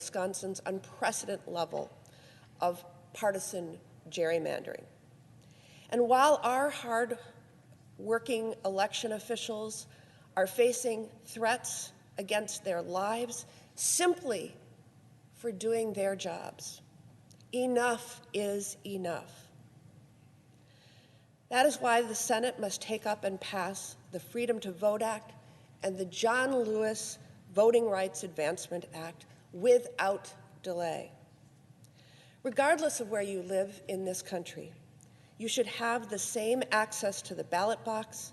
Wisconsin's unprecedented level of partisan gerrymandering. And while our hard-working election officials are facing threats against their lives simply for doing their jobs, enough is enough. That is why the Senate must take up and pass the Freedom to Vote Act and the John Lewis Voting Rights Advancement Act without delay. Regardless of where you live in this country, you should have the same access to the ballot box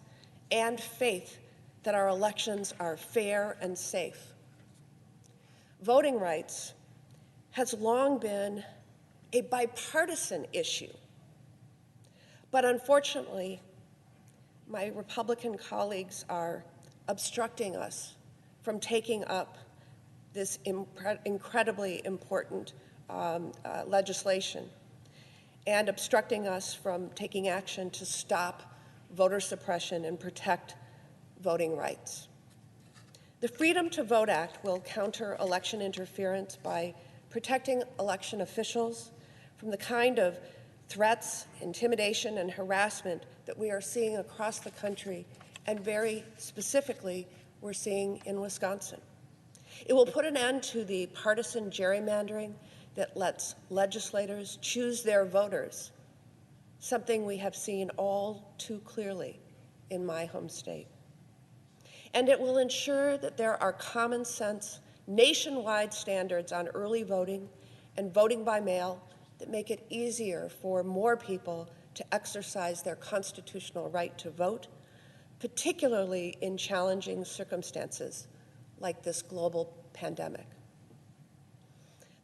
and faith that our elections are fair and safe. Voting rights has long been a bipartisan issue, but unfortunately, my Republican colleagues are obstructing us from taking up this incredibly important legislation and obstructing us from taking action to stop voter suppression and protect voting rights. The Freedom to Vote Act will counter election interference by protecting election officials from the kind of threats, intimidation, and harassment that we are seeing across the country, and very specifically, we're seeing in Wisconsin. It will put an end to the partisan gerrymandering that lets legislators choose their voters, something we have seen all too clearly in my home state. And it will ensure that there are common sense, nationwide standards on early voting and voting by mail that make it easier for more people to exercise their constitutional right to vote, particularly in challenging circumstances like this global pandemic.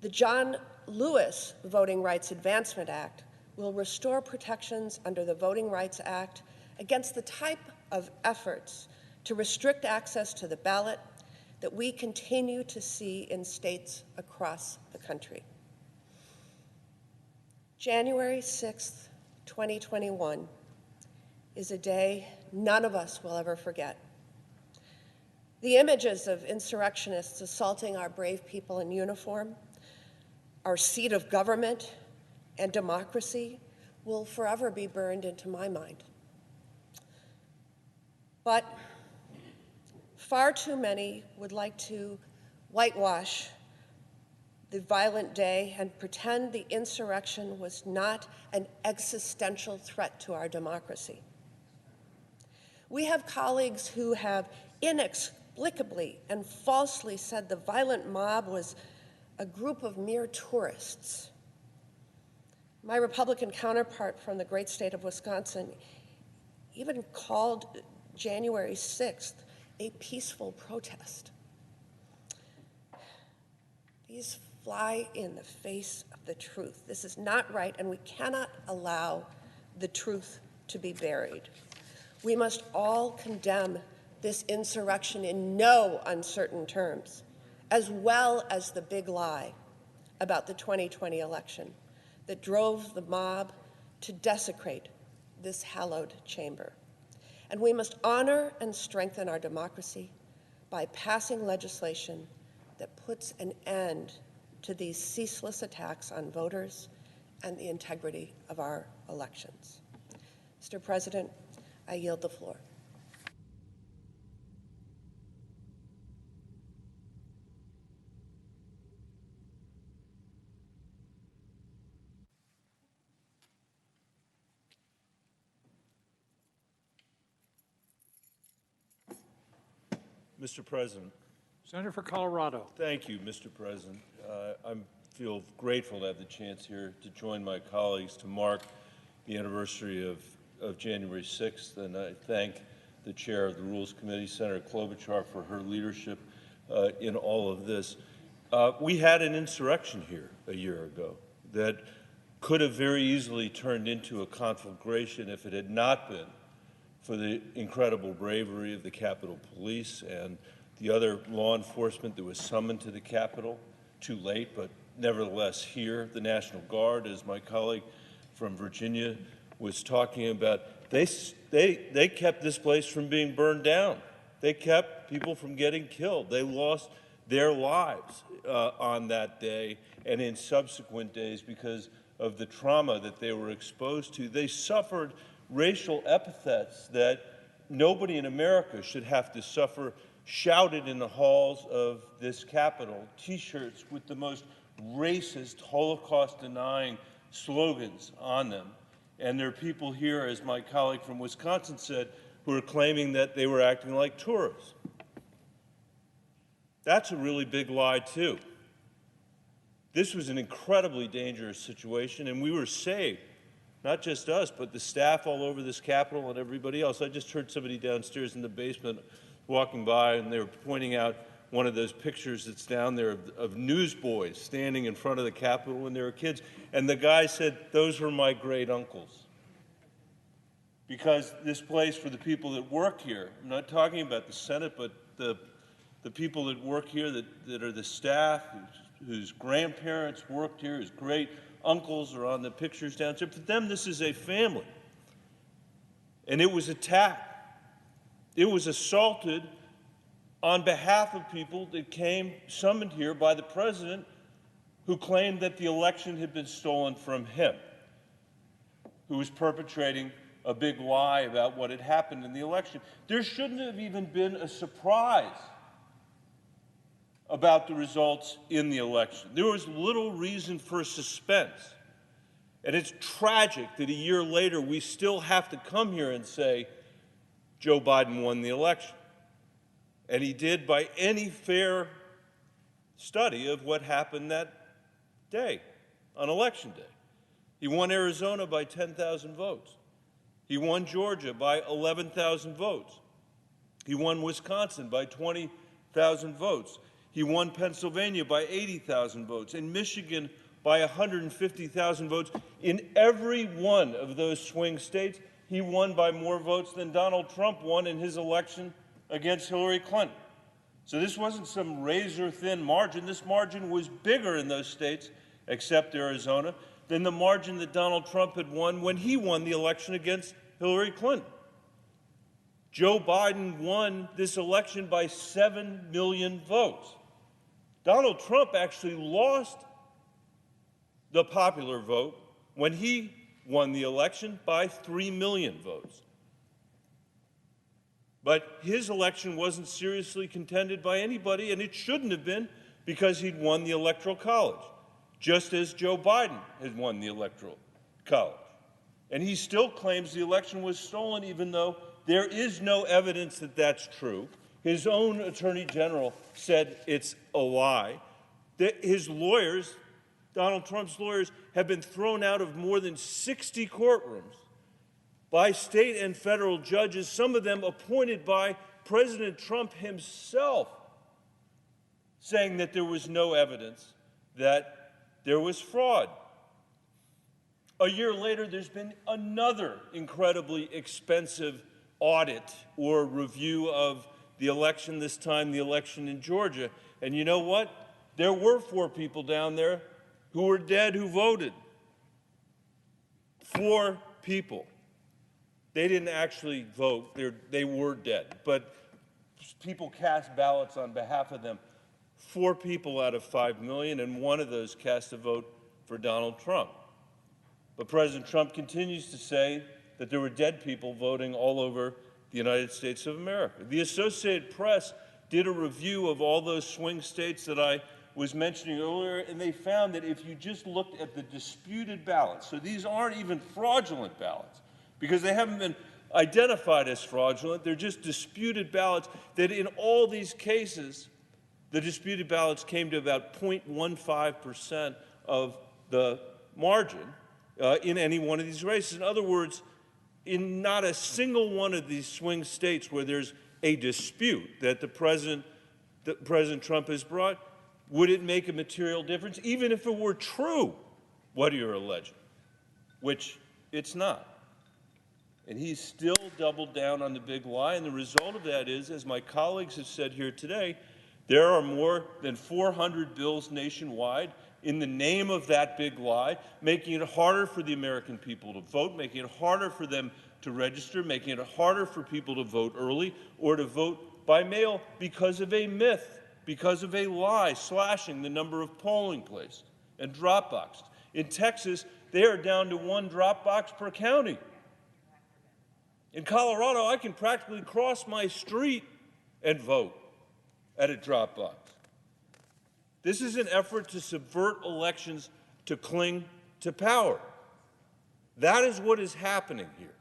The John Lewis Voting Rights Advancement Act will restore protections under the Voting Rights Act against the type of efforts to restrict access to the ballot that we continue to see in states across the country. January 6th, 2021 is a day none of us will ever forget. The images of insurrectionists assaulting our brave people in uniform, our seat of government and democracy, will forever be burned into my mind. But far too many would like to whitewash the violent day and pretend the insurrection was not an existential threat to our democracy. We have colleagues who have inexplicably and falsely said the violent mob was a group of mere tourists. My Republican counterpart from the great state of Wisconsin even called January 6th a peaceful protest. These fly in the face of the truth. This is not right, and we cannot allow the truth to be buried. We must all condemn this insurrection in no uncertain terms, as well as the big lie about the 2020 election that drove the mob to desecrate this hallowed chamber. And we must honor and strengthen our democracy by passing legislation that puts an end to these ceaseless attacks on voters and the integrity of our elections. Mr. President, I yield the floor. Mr. President. Senator for Colorado. Thank you, Mr. President. I feel grateful to have the chance here to join my colleagues to mark the anniversary of January 6th, and I thank the chair of the Rules Committee, Senator Klobuchar, for her leadership in all of this. We had an insurrection here a year ago that could have very easily turned into a conflagration if it had not been for the incredible bravery of the Capitol Police and the other law enforcement that was summoned to the Capitol, too late, but nevertheless here, the National Guard, as my colleague from Virginia was talking about, they kept this place from being burned down. They kept people from getting killed. They lost their lives on that day and in subsequent days because of the trauma that they were exposed to. They suffered racial epithets that nobody in America should have to suffer, shouted in the halls of this Capitol, T-shirts with the most racist, Holocaust-denying slogans on them. And there are people here, as my colleague from Wisconsin said, who are claiming that they were acting like tourists. That's a really big lie, too. This was an incredibly dangerous situation, and we were saved. Not just us, but the staff all over this Capitol and everybody else. I just heard somebody downstairs in the basement walking by, and they were pointing out one of those pictures that's down there of newsboys standing in front of the Capitol when they were kids. And the guy said, those were my great uncles. Because this place, for the people that work here, I'm not talking about the Senate, but the people that work here, that are the staff, whose grandparents worked here, whose great uncles are on the pictures downstairs. For them, this is a family. And it was attacked. It was assaulted on behalf of people that came summoned here by the president, who claimed that the election had been stolen from him, who was perpetrating a big lie about what had happened in the election. There shouldn't have even been a surprise about the results in the election. There was little reason for suspense. And it's tragic that a year later we still have to come here and say Joe Biden won the election. And he did by any fair study of what happened that day, on Election Day. He won Arizona by 10,000 votes. He won Georgia by 11,000 votes. He won Wisconsin by 20,000 votes. He won Pennsylvania by 80,000 votes, and Michigan by 150,000 votes. In every one of those swing states, he won by more votes than Donald Trump won in his election against Hillary Clinton. So this wasn't some razor-thin margin. This margin was bigger in those states, except Arizona, than the margin that Donald Trump had won when he won the election against Hillary Clinton. Joe Biden won this election by 7 million votes. Donald Trump actually lost the popular vote when he won the election by 3 million votes. But his election wasn't seriously contended by anybody, and it shouldn't have been, because he'd won the Electoral College, just as Joe Biden had won the Electoral College. And he still claims the election was stolen, even though there is no evidence that that's true. His own Attorney General said it's a lie. His lawyers, Donald Trump's lawyers, have been thrown out of more than 60 courtrooms by state and federal judges, some of them appointed by President Trump himself, saying that there was no evidence that there was fraud. A year later, there's been another incredibly expensive audit or review of the election, this time the election in Georgia. And you know what? There were 4 people down there who were dead who voted. 4 people. They didn't actually vote. They were dead. But people cast ballots on behalf of them. 4 people out of 5 million, and one of those cast a vote for Donald Trump. But President Trump continues to say that there were dead people voting all over the United States of America. The Associated Press did a review of all those swing states that I was mentioning earlier, and they found that if you just looked at the disputed ballots, so these aren't even fraudulent ballots, because they haven't been identified as fraudulent, they're just disputed ballots, that in all these cases, the disputed ballots came to about 0.15% of the margin in any one of these races. In other words, in not a single one of these swing states where there's a dispute that President Trump has brought, would it make a material difference, even if it were true what you're alleging, which it's not. And he's still doubled down on the big lie, and the result of that is, as my colleagues have said here today, there are more than 400 bills nationwide in the name of that big lie, making it harder for the American people to vote, making it harder for them to register, making it harder for people to vote early or to vote by mail because of a myth because of a lie slashing the number of polling places and drop boxes. In Texas, they are down to 1 drop box per county. In Colorado, I can practically cross my street and vote at a drop box. This is an effort to subvert elections to cling to power. That is what is happening here.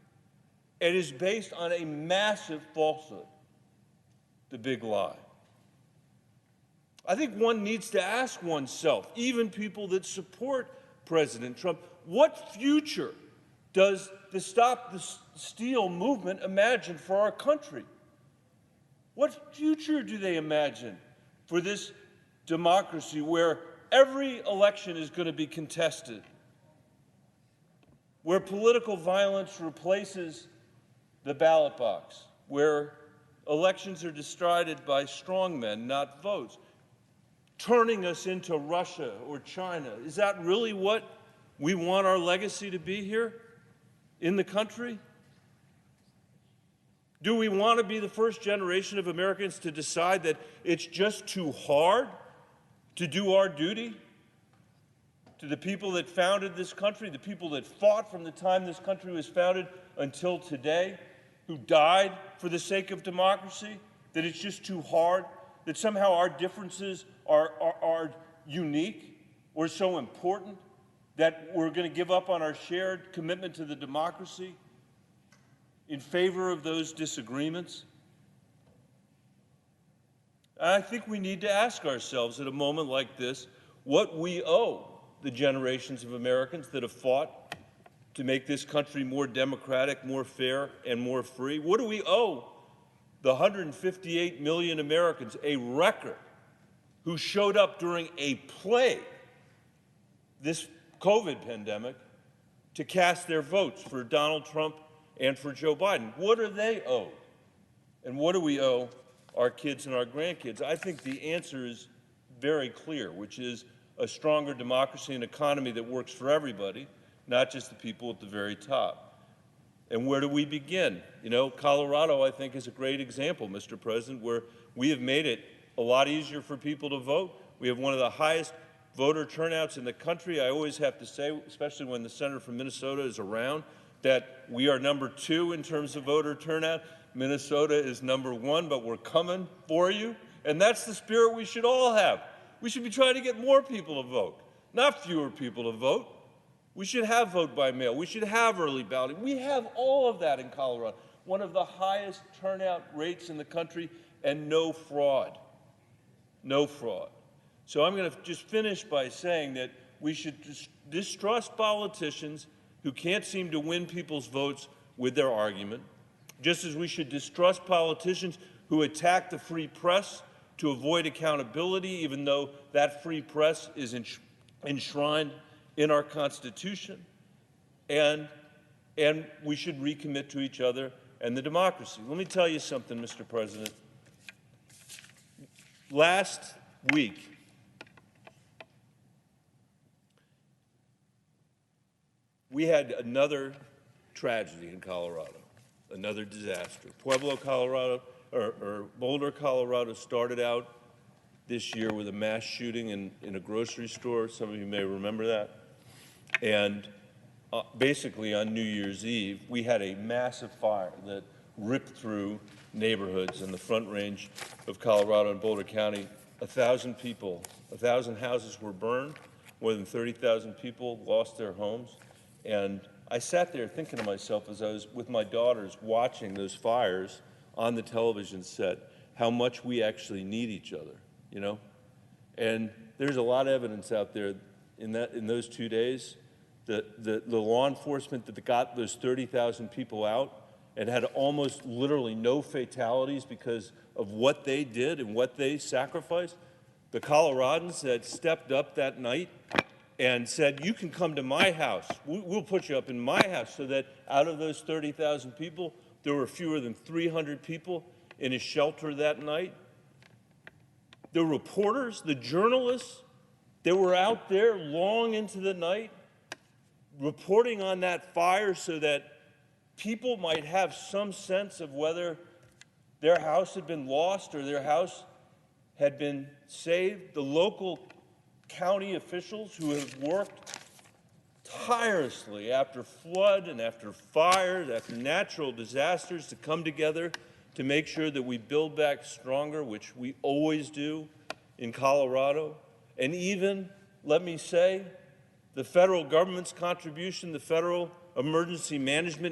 It is based on a massive falsehood, the big lie. I think one needs to ask oneself, even people that support President Trump, what future does the Stop the Steal movement imagine for our country? What future do they imagine for this democracy where every election is going to be contested, where political violence replaces the ballot box, where elections are decided by strongmen, not votes, turning us into Russia or China? Is that really what we want our legacy to be here in the country? Do we want to be the first generation of Americans to decide that it's just too hard to do our duty to the people that founded this country, the people that fought from the time this country was founded until today, who died for the sake of democracy, that it's just too hard, that somehow our differences are unique or so important that we're going to give up on our shared commitment to the democracy in favor of those disagreements? I think we need to ask ourselves at a moment like this what we owe the generations of Americans that have fought to make this country more democratic, more fair, and more free. What do we owe the 158 million Americans, a record, who showed up during a plague, this COVID pandemic, to cast their votes for Donald Trump and for Joe Biden? What are they owed? And what do we owe our kids and our grandkids? I think the answer is very clear, which is a stronger democracy and economy that works for everybody, not just the people at the very top. And where do we begin? You know, Colorado, I think, is a great example, Mr. President, where we have made it a lot easier for people to vote. We have one of the highest voter turnouts in the country. I always have to say, especially when the senator from Minnesota is around, that we are number 2 in terms of voter turnout. Minnesota is number 1, but we're coming for you. And that's the spirit we should all have. We should be trying to get more people to vote, not fewer people to vote. We should have vote by mail. We should have early balloting. We have all of that in Colorado, one of the highest turnout rates in the country, and no fraud. No fraud. So I'm going to just finish by saying that we should distrust politicians who can't seem to win people's votes with their argument, just as we should distrust politicians who attack the free press to avoid accountability, even though that free press is enshrined in our Constitution. And we should recommit to each other and the democracy. Let me tell you something, Mr. President. Last week, we had another tragedy in Colorado, another disaster. Pueblo, Colorado, or Boulder, Colorado started out this year with a mass shooting in a grocery store. Some of you may remember that. And basically on New Year's Eve, we had a massive fire that ripped through neighborhoods in the Front Range of Colorado and Boulder County. 1,000 people, 1,000 houses were burned. More than 30,000 people lost their homes. And I sat there thinking to myself as I was with my daughters watching those fires on the television set, how much we actually need each other, you know? And there's a lot of evidence out there in those 2 days. The law enforcement that got those 30,000 people out and had almost literally no fatalities because of what they did and what they sacrificed. The Coloradans that stepped up that night and said, you can come to my house. We'll put you up in my house, so that out of those 30,000 people, there were fewer than 300 people in a shelter that night. The reporters, the journalists that were out there long into the night reporting on that fire so that people might have some sense of whether their house had been lost or their house had been saved, the local county officials who have worked tirelessly after flood and after fires, after natural disasters to come together to make sure that we build back stronger, which we always do in Colorado. And even, let me say, the federal government's contribution, the Federal Emergency Management Agency,